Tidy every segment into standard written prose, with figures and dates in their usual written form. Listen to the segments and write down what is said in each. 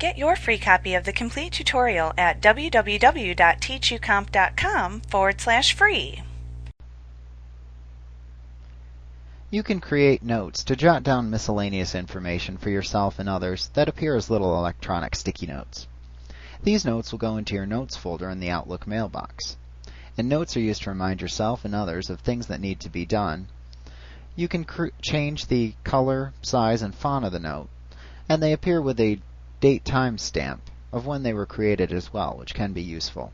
Get your free copy of the complete tutorial at www.teachucomp.com/free. You can create notes to jot down miscellaneous information for yourself and others that appear as little electronic sticky notes. These notes will go into your Notes folder in the Outlook mailbox. And notes are used to remind yourself and others of things that need to be done. You can change the color, size, and font of the note, and they appear with a date time stamp of when they were created as well, which can be useful.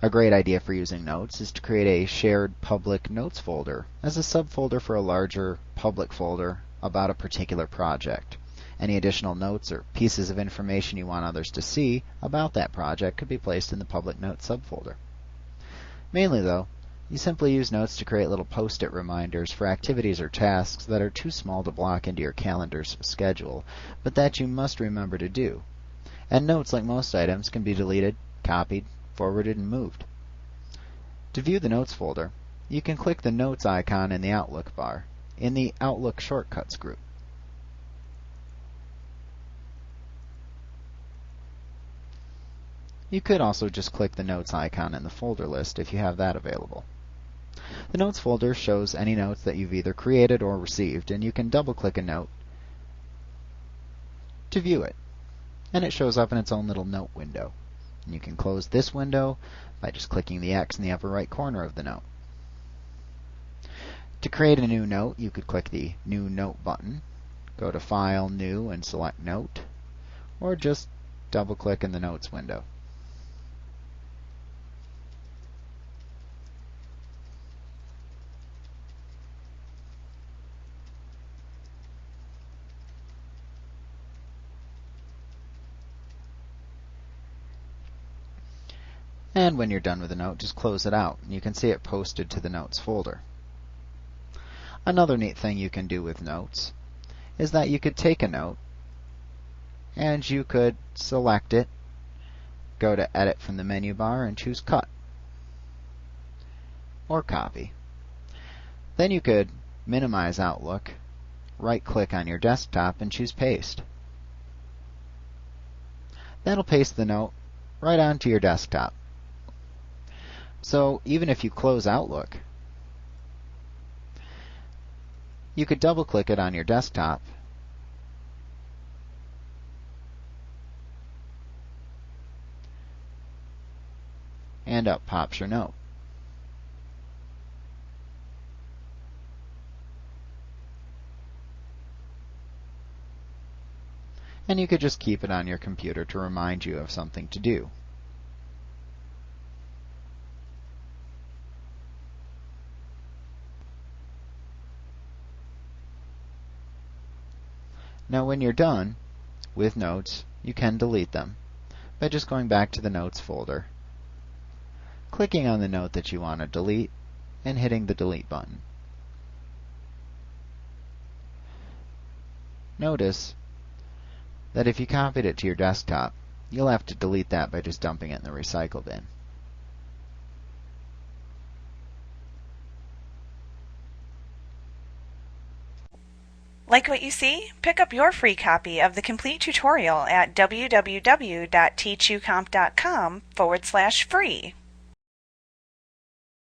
A great idea for using notes is to create a shared public notes folder as a subfolder for a larger public folder about a particular project. Any additional notes or pieces of information you want others to see about that project could be placed in the public notes subfolder. Mainly though, you simply use notes to create little post-it reminders for activities or tasks that are too small to block into your calendar's schedule, but that you must remember to do. And notes, like most items, can be deleted, copied, forwarded, and moved. To view the Notes folder, you can click the Notes icon in the Outlook bar in the Outlook Shortcuts group. You could also just click the Notes icon in the folder list if you have that available. The Notes folder shows any notes that you've either created or received, and you can double-click a note to view it. And it shows up in its own little note window. And you can close this window by just clicking the X in the upper right corner of the note. To create a new note, you could click the New Note button, go to File, New, and select Note, or just double-click in the Notes window. And when you're done with the note, just close it out, and you can see it posted to the Notes folder. Another neat thing you can do with notes is that you could take a note, and you could select it, go to Edit from the menu bar, and choose Cut, or Copy. Then you could minimize Outlook, right-click on your desktop, and choose Paste. That'll paste the note right onto your desktop. So even if you close Outlook, you could double-click it on your desktop and up pops your note. And you could just keep it on your computer to remind you of something to do. Now when you're done with notes, you can delete them by just going back to the Notes folder, clicking on the note that you want to delete, and hitting the Delete button. Notice that if you copied it to your desktop, you'll have to delete that by just dumping it in the recycle bin. Like what you see? Pick up your free copy of the complete tutorial at www.teachucomp.com/free.